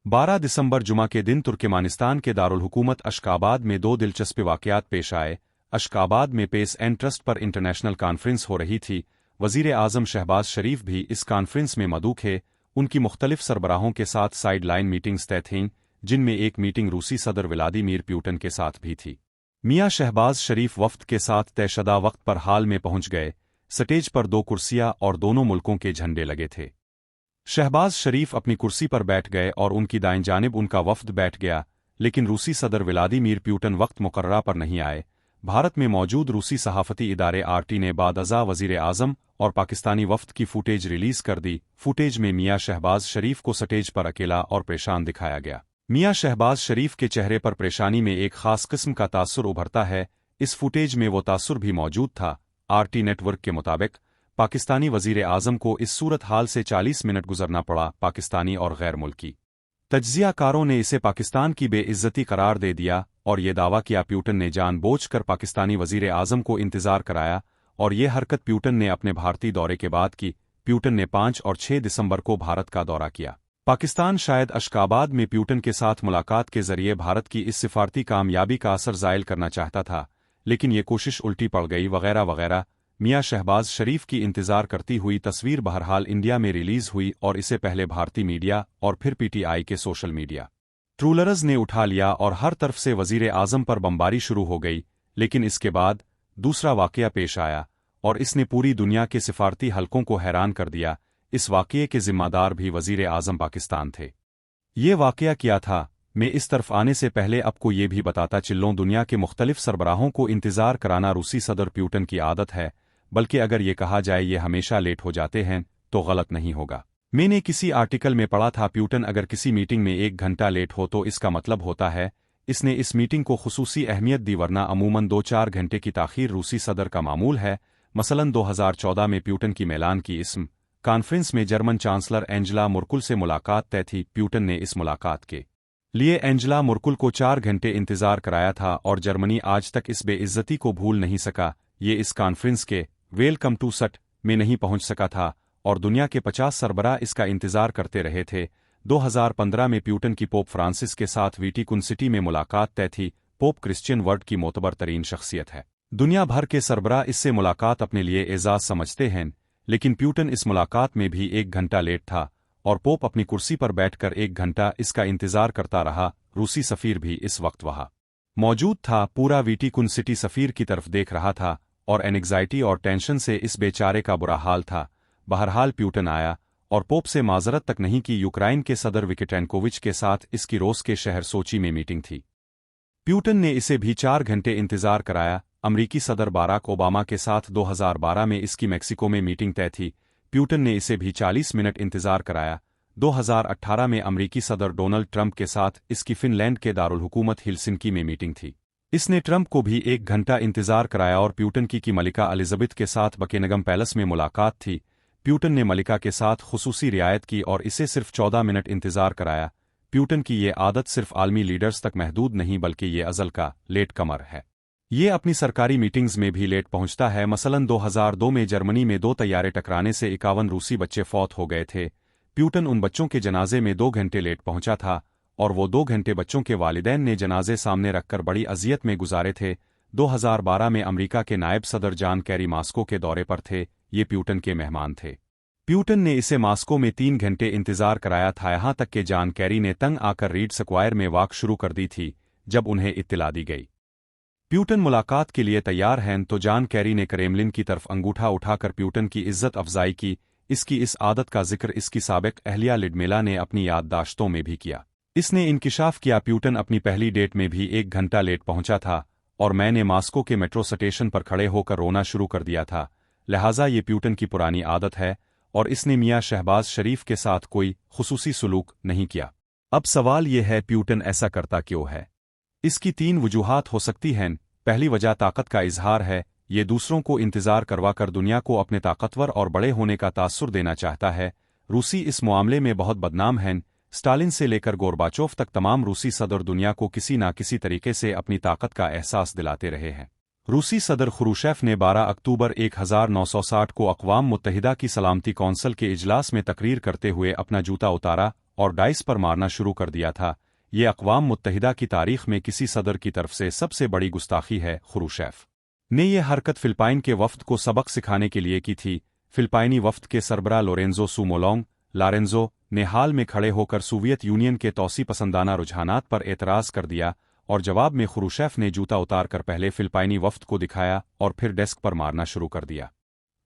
12 दिसंबर जुमा के दिन तुर्कमेनिस्तान के दारुल हुकूमत अशकाबाद में दो दिलचस्प वाक़यात पेश आए। अशकाबाद में पेस एंड ट्रस्ट पर इंटरनेशनल कॉन्फ्रेंस हो रही थी। वज़ीर आज़म शहबाज शरीफ भी इस कॉन्फ्रेंस में मदऊ थे। उनकी मुख्तलिफ सरबराहों के साथ साइड लाइन मीटिंग्स तय थीं, जिनमें एक मीटिंग रूसी सदर व्लादिमीर पुतिन के साथ भी थी। मियां शहबाज शरीफ वफ्द के साथ तयशदा वक्त पर हाल में पहुंच गए। स्टेज पर दो कुर्सियां और दोनों मुल्कों के झंडे लगे थे। शहबाज शरीफ अपनी कुर्सी पर बैठ गए और उनकी दाएं जानिब उनका वफ्द बैठ गया, लेकिन रूसी सदर व्लादिमीर पुतिन वक्त मुकर्ररा पर नहीं आए। भारत में मौजूद रूसी सहाफ़ती इदारे RT ने बादअज़ा वज़ीर आज़म और पाकिस्तानी वफ्द की फुटेज रिलीज़ कर दी। फुटेज में मियां शहबाज शरीफ को स्टेज पर अकेला और परेशान दिखाया गया। मियां शहबाज शरीफ के चेहरे पर परेशानी में एक खास किस्म का तासुर उभरता है। इस फुटेज में वो तासुर भी मौजूद था। RT नेटवर्क के मुताबिक पाकिस्तानी वज़ीर आज़म को इस सूरत हाल से 40 मिनट गुजरना पड़ा। पाकिस्तानी और गैर मुल्की तज्ज़ियाकारों ने इसे पाकिस्तान की बेइज्जती करार दे दिया और ये दावा किया पुतिन ने जानबूझकर पाकिस्तानी वज़ीर आज़म को इंतज़ार कराया और ये हरकत पुतिन ने अपने भारतीय दौरे के बाद की। पुतिन ने 5 और 6 दिसंबर को भारत का दौरा किया। पाकिस्तान शायद अशकाबाद में पुतिन के साथ मुलाकात के जरिए भारत की इस सिफारती कामयाबी का असर ज़ायल करना चाहता था, लेकिन ये कोशिश उल्टी पड़ गई वगैरह वगैरह। मियां शहबाज शरीफ की इंतज़ार करती हुई तस्वीर बहरहाल इंडिया में रिलीज़ हुई और इसे पहले भारतीय मीडिया और फिर PTI के सोशल मीडिया ट्रूलर्स ने उठा लिया और हर तरफ से वज़ीर आज़म पर बमबारी शुरू हो गई। लेकिन इसके बाद दूसरा वाक़या पेश आया और इसने पूरी दुनिया के सिफारती हलकों को हैरान कर दिया। इस वाक़ये के ज़िम्मेदार भी वज़ीर आज़म पाकिस्तान थे। ये वाक़या क्या था, मैं इस तरफ आने से पहले आपको ये भी बताता चलूं, दुनिया के मुख्तलिफ सरबराहों को इंतज़ार कराना रूसी सदर पुतिन की आदत है, बल्कि अगर ये कहा जाए ये हमेशा लेट हो जाते हैं तो गलत नहीं होगा। मैंने किसी आर्टिकल में पढ़ा था पुतिन अगर किसी मीटिंग में 1 घंटा लेट हो तो इसका मतलब होता है इसने इस मीटिंग को खुसूसी अहमियत दी, वरना अमूमन 2-4 घंटे की ताख़ीर रूसी सदर का मामूल है। मसलन 2014 में पुतिन की मेलान की इस कॉन्फ्रेंस में जर्मन चांसलर एंजेला मर्केल से मुलाकात तय थी। पुतिन ने इस मुलाकात के लिए एंजेला मर्केल को 4 घंटे इंतज़ार कराया था और जर्मनी आज तक इस बेइज्जती को भूल नहीं सका। ये इस कॉन्फ्रेंस के वेलकम टू सट में नहीं पहुंच सका था और दुनिया के 50 सरबराह इसका इंतज़ार करते रहे थे। 2015 में पुतिन की पोप फ्रांसिस के साथ वेटिकन सिटी में मुलाकात तय थी। पोप क्रिश्चियन वर्ल्ड की मोतबर तरीन शख्सियत है। दुनिया भर के सरबराह इससे मुलाकात अपने लिए एजाज़ समझते हैं, लेकिन पुतिन इस मुलाकात में भी 1 घंटा लेट था और पोप अपनी कुर्सी पर बैठकर 1 घंटा इसका इंतज़ार करता रहा। रूसी सफ़ीर भी इस वक्त वहाँ मौजूद था। पूरा वेटिकन सिटी सफ़ीर की तरफ देख रहा था और एंग्जाइटी और टेंशन से इस बेचारे का बुरा हाल था। बहरहाल पुतिन आया और पोप से माजरत तक नहीं की। यूक्रेन के सदर विक्टेंकोविच के साथ इसकी रूस के शहर सोची में मीटिंग थी। पुतिन ने इसे भी 4 घंटे इंतज़ार कराया। अमरीकी सदर बाराक ओबामा के साथ 2012 में इसकी मेक्सिको में मीटिंग तय थी। पुतिन ने इसे भी 40 मिनट इंतज़ार कराया। 2018 में अमरीकी सदर डोनाल्ड ट्रंप के साथ इसकी फिनलैंड के दारुल हुकूमत हेलसिंकी में मीटिंग थी। इसने ट्रंप को भी 1 घंटा इंतज़ार कराया और पुतिन की मलिका एलिज़ाबेथ के साथ बकिंघम पैलेस में मुलाकात थी। पुतिन ने मलिका के साथ खुसूसी रियायत की और इसे सिर्फ 14 मिनट इंतज़ार कराया। पुतिन की ये आदत सिर्फ आलमी लीडर्स तक महदूद नहीं बल्कि ये अज़ल का लेट कमर है। ये अपनी सरकारी मीटिंग्स में भी लेट पहुंचता है। मसलन 2002 में जर्मनी में 2 तैयारे टकराने से 51 रूसी बच्चे फौत हो गए थे। पुतिन उन बच्चों के जनाजे में 2 घंटे लेट पहुंचा था और वो 2 घंटे बच्चों के वालिदैन ने जनाजे सामने रखकर बड़ी अजियत में गुजारे थे। 2012 में अमरीका के नायब सदर जॉन कैरी मास्को के दौरे पर थे। ये पुतिन के मेहमान थे। पुतिन ने इसे मास्को में 3 घंटे इंतज़ार कराया था, यहाँ तक कि जॉन कैरी ने तंग आकर रीड स्क्वायर में वॉक शुरू कर दी थी। जब उन्हें इत्तला दी गई पुतिन मुलाकात के लिए तैयार हैं तो जॉन कैरी ने क्रेमलिन की तरफ अंगूठा उठाकर पुतिन की इज्जत अफजाई की। इसकी इस आदत का जिक्र इसकी साबिक अहलिया लिडमिला ने अपनी याददाश्तों में भी किया। इसने इंकिशाफ किया पुतिन अपनी पहली डेट में भी 1 घंटा लेट पहुंचा था और मैंने मास्को के मेट्रो स्टेशन पर खड़े होकर रोना शुरू कर दिया था। लिहाजा ये पुतिन की पुरानी आदत है और इसने मियां शहबाज शरीफ के साथ कोई खुसूसी सुलूक नहीं किया। अब सवाल ये है पुतिन ऐसा करता क्यों है? इसकी 3 वजूहात हो सकती हैं। पहली वजह ताकत का इजहार है। ये दूसरों को इंतज़ार करवाकर दुनिया को अपने ताकतवर और बड़े होने का तासुर देना चाहता है। रूसी इस मामले में बहुत बदनाम हैं। स्टालिन से लेकर गोरबाचोव तक तमाम रूसी सदर दुनिया को किसी ना किसी तरीके से अपनी ताकत का एहसास दिलाते रहे हैं। रूसी सदर खुरूशेफ ने 12 अक्टूबर 1960 को अक़वाम मुत्तहिदा की सलामती कौंसिल के इजलास में तकरीर करते हुए अपना जूता उतारा और डाइस पर मारना शुरू कर दिया था। ये अक़वाम मुत्तहिदा की तारीख में किसी सदर की तरफ से सबसे बड़ी गुस्ताखी है। ख्रुश्चेफ ने यह हरकत फिलिपाइन के वफ्द को सबक सिखाने के लिए की थी। फिलिपाइनी वफ्द के सरबराह लोरेंजो सुमोलोंग लारेंजो ने हाल में खड़े होकर सोवियत यूनियन के तौसी पसंदाना रुझानात पर एतराज़ कर दिया और जवाब में ख्रुश्चेफ ने जूता उतार कर पहले फिलिपाइनी वफ्द को दिखाया और फिर डेस्क पर मारना शुरू कर दिया।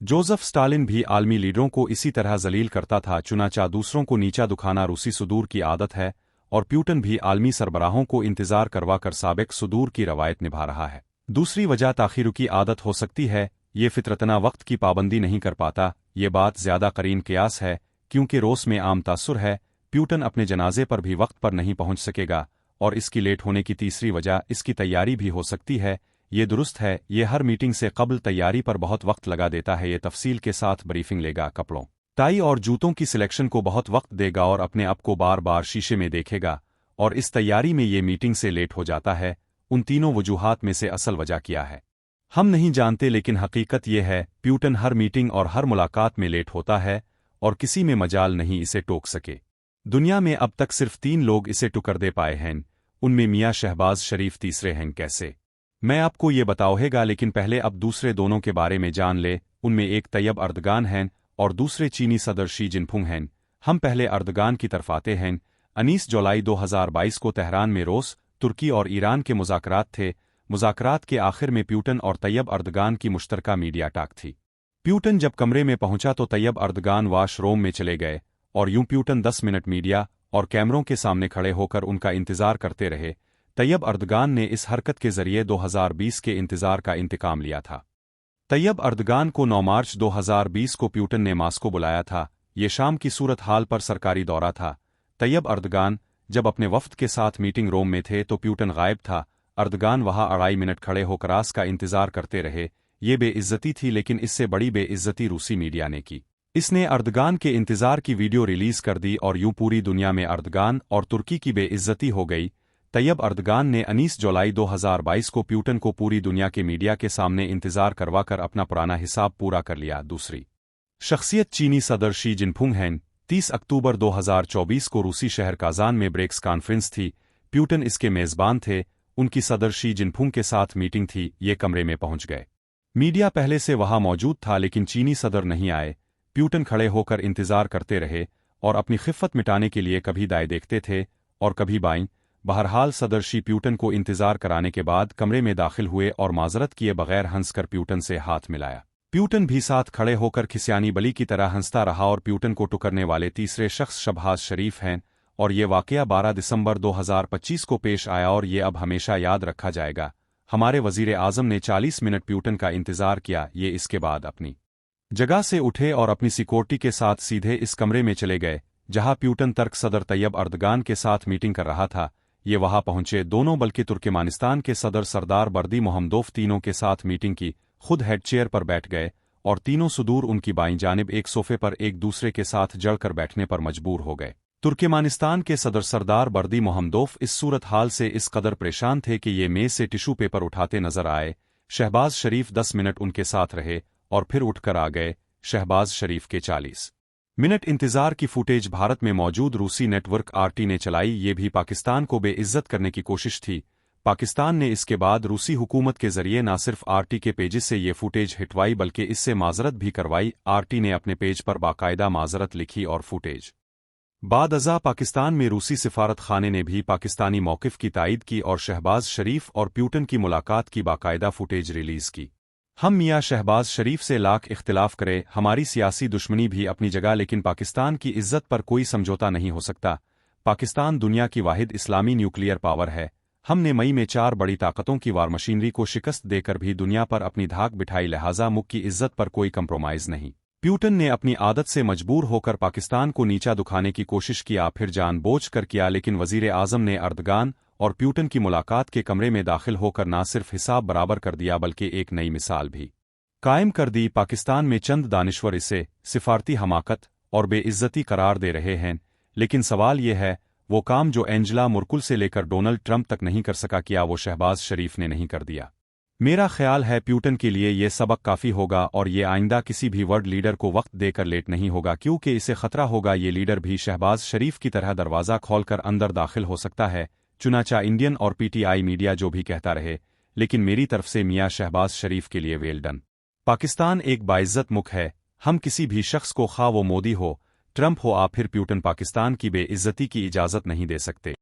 जोसेफ स्टालिन भी आलमी लीडरों को इसी तरह जलील करता था। चुनाचा दूसरों को नीचा दुखाना रूसी सुदूर की आदत है और प्यूटन भी आलमी सरबराहों को इंतजार करवाकर साबिक सुदूर की रवायत निभा रहा है। दूसरी वजह ताखीर की आदत हो सकती है। ये फितरतना वक्त की पाबंदी नहीं कर पाता। ये बात ज्यादा करीन कियास है क्योंकि रोस में आम तासुर है प्यूटन अपने जनाजे पर भी वक्त पर नहीं पहुंच सकेगा। और इसकी लेट होने की तीसरी वजह इसकी तैयारी भी हो सकती है। ये दुरुस्त है, ये हर मीटिंग से कबल तैयारी पर बहुत वक्त लगा देता है। ये तफसील के साथ ब्रीफिंग लेगा, कपड़ों, टाई और जूतों की सिलेक्शन को बहुत वक्त देगा और अपने आप को बार बार शीशे में देखेगा और इस तैयारी में ये मीटिंग से लेट हो जाता है। उन तीनों वजूहात में से असल वजह क्या है हम नहीं जानते, लेकिन हकीकत यह है प्यूटन हर मीटिंग और हर मुलाकात में लेट होता है और किसी में मजाल नहीं इसे टोक सके। दुनिया में अब तक सिर्फ 3 लोग इसे टुकर दे पाए हैं, उनमें मियां शहबाज शरीफ तीसरे हैं। कैसे, मैं आपको ये बताऊंगा, लेकिन पहले अब दूसरे दोनों के बारे में जान ले। उनमें एक तैयब अर्दगान हैं और दूसरे चीनी सदर शी जिनफिंग हैं। हम पहले अर्दगान की तरफ आते हैं। 19 जुलाई 2022 को तेहरान में रूस, तुर्की और ईरान के मुज़ाकरात थे। मुज़ाकरात के आखिर में प्यूटन और तैयब अर्दगान की मुश्तरका मीडिया टॉक थी। प्यूटन जब कमरे में पहुंचा तो तैयब अर्दगान वाशरूम में चले गए और यूं प्यूटन 10 मिनट मीडिया और कैमरों के सामने खड़े होकर उनका इंतजार करते रहे। तैयब अर्दगान ने इस हरकत के जरिए 2020 के इंतजार का इंतकाम लिया था। तैयब अर्दगान को 9 मार्च 2020 को प्यूटन ने मास्को बुलाया था। ये शाम की सूरत हाल पर सरकारी दौरा था। तैयब अर्दगान जब अपने वफ्द के साथ मीटिंग रूम में थे तो प्यूटन गायब था। अर्दगान वहां 2.5 मिनट खड़े होकर रास का इंतजार करते रहे। ये बेइज्जती थी, लेकिन इससे बड़ी बेइज्जती रूसी मीडिया ने की। इसने अर्दगान के इंतजार की वीडियो रिलीज कर दी और यूं पूरी दुनिया में अर्दगान और तुर्की की बेइज्जती हो गई। तैयब अर्दगान ने 19 जुलाई 2022 को प्यूटन को पूरी दुनिया के मीडिया के सामने इंतजार करवाकर अपना पुराना हिसाब पूरा कर लिया। दूसरी शख्सियत चीनी सदर शी जिनफिंग हैं। 30 अक्टूबर 2024 को रूसी शहर काजान में ब्रेक्स कॉन्फ्रेंस थी। प्यूटन इसके मेजबान थे। उनकी सदर शी जिनफिंग के साथ मीटिंग थी। ये कमरे में पहुंच गए। मीडिया पहले से वहां मौजूद था, लेकिन चीनी सदर नहीं आए। प्यूटन खड़े होकर इंतजार करते रहे और अपनी खिफ़त मिटाने के लिए कभी दाएं देखते थे और कभी बाईं। बहरहाल सदर शी प्यूटन को इंतजार कराने के बाद कमरे में दाखिल हुए और माजरत किए बगैर हंसकर प्यूटन से हाथ मिलाया। प्यूटन भी साथ खड़े होकर खिसियानी बली की तरह हंसता रहा और प्यूटन को टुकरने वाले तीसरे शख्स शहबाज शरीफ हैं और ये वाकया 12 दिसंबर 2025 को पेश आया और ये अब हमेशा याद रखा जाएगा। हमारे वजीर आजम ने 40 मिनट प्यूटन का इंतजार किया। ये इसके बाद अपनी जगह से उठे और अपनी सिक्योरिटी के साथ सीधे इस कमरे में चले गए जहां प्यूटन तर्क सदर तैयब अर्दगान के साथ मीटिंग कर रहा था। ये वहां पहुंचे दोनों बल्कि तुर्कमेनिस्तान के सदर सरदार बर्दी मोहम्मदोव तीनों के साथ मीटिंग की। खुद हेड चेयर पर बैठ गए और तीनों सुदूर उनकी बाईं जानिब एक सोफे पर एक दूसरे के साथ जड़कर बैठने पर मजबूर हो गए। तुर्कमेनिस्तान के सदर सरदार बर्दी मोहम्मदोव इस सूरत हाल से इस कदर परेशान थे कि ये मेज से टिशू पेपर उठाते नजर आए। शहबाज शरीफ 10 मिनट उनके साथ रहे और फिर उठकर आ गए। शहबाज शरीफ के 40 मिनट इंतजार की फुटेज भारत में मौजूद रूसी नेटवर्क RT ने चलाई। ये भी पाकिस्तान को बेइज्जत करने की कोशिश थी। पाकिस्तान ने इसके बाद रूसी हुकूमत के जरिए न सिर्फ RT के पेजेस से ये फुटेज हिटवाई बल्कि इससे माजरत भी करवाई। RT ने अपने पेज पर बाकायदा माजरत लिखी और फुटेज बाद अज़ा पाकिस्तान में रूसी सिफारत खाने ने भी पाकिस्तानी मौक़िफ़ की तायद की और शहबाज शरीफ और प्यूटन की मुलाकात की बाकायदा फुटेज रिलीज़ की। हम मियां शहबाज शरीफ से लाख इख्तिलाफ करें, हमारी सियासी दुश्मनी भी अपनी जगह, लेकिन पाकिस्तान की इज्जत पर कोई समझौता नहीं हो सकता। पाकिस्तान दुनिया की वाहिद इस्लामी न्यूक्लियर पावर है। हमने मई में 4 बड़ी ताकतों की वार मशीनरी को शिकस्त देकर भी दुनिया पर अपनी धाक बिठाई, लिहाजा मुल्क की इज्जत पर कोई कंप्रोमाइज़ नहीं। प्यूटन ने अपनी आदत से मजबूर होकर पाकिस्तान को नीचा दुखाने की कोशिश किया, फिर जानबूझ कर किया, लेकिन वजीर आजम ने अर्दगान और प्यूटन की मुलाकात के कमरे में दाखिल होकर न सिर्फ हिसाब बराबर कर दिया बल्कि एक नई मिसाल भी कायम कर दी। पाकिस्तान में चंद दानिश्वर इसे सिफारती हमाकत और बेइज्जती करार दे रहे हैं, लेकिन सवाल यह है वो काम जो एंजेला मर्केल से लेकर डोनाल्ड ट्रंप तक नहीं कर सका, किया वो शहबाज शरीफ ने नहीं कर दिया। میرا خیال ہے پیوٹن کے لیے یہ سبق کافی ہوگا اور یہ آئندہ کسی بھی ورلڈ لیڈر کو وقت دے کر لیٹ نہیں ہوگا کیونکہ اسے خطرہ ہوگا یہ لیڈر بھی شہباز شریف کی طرح دروازہ کھول کر اندر داخل ہو سکتا ہے، چنانچہ انڈین اور پی ٹی آئی میڈیا جو بھی کہتا رہے، لیکن میری طرف سے میاں شہباز شریف کے لیے ویل ڈن۔ پاکستان ایک باعزت ملک ہے، ہم کسی بھی شخص کو خواہ وہ مودی ہو، ٹرمپ ہو پھر پیوٹن پاکستان کی بے عزتی کی اجازت نہیں دے سکتے۔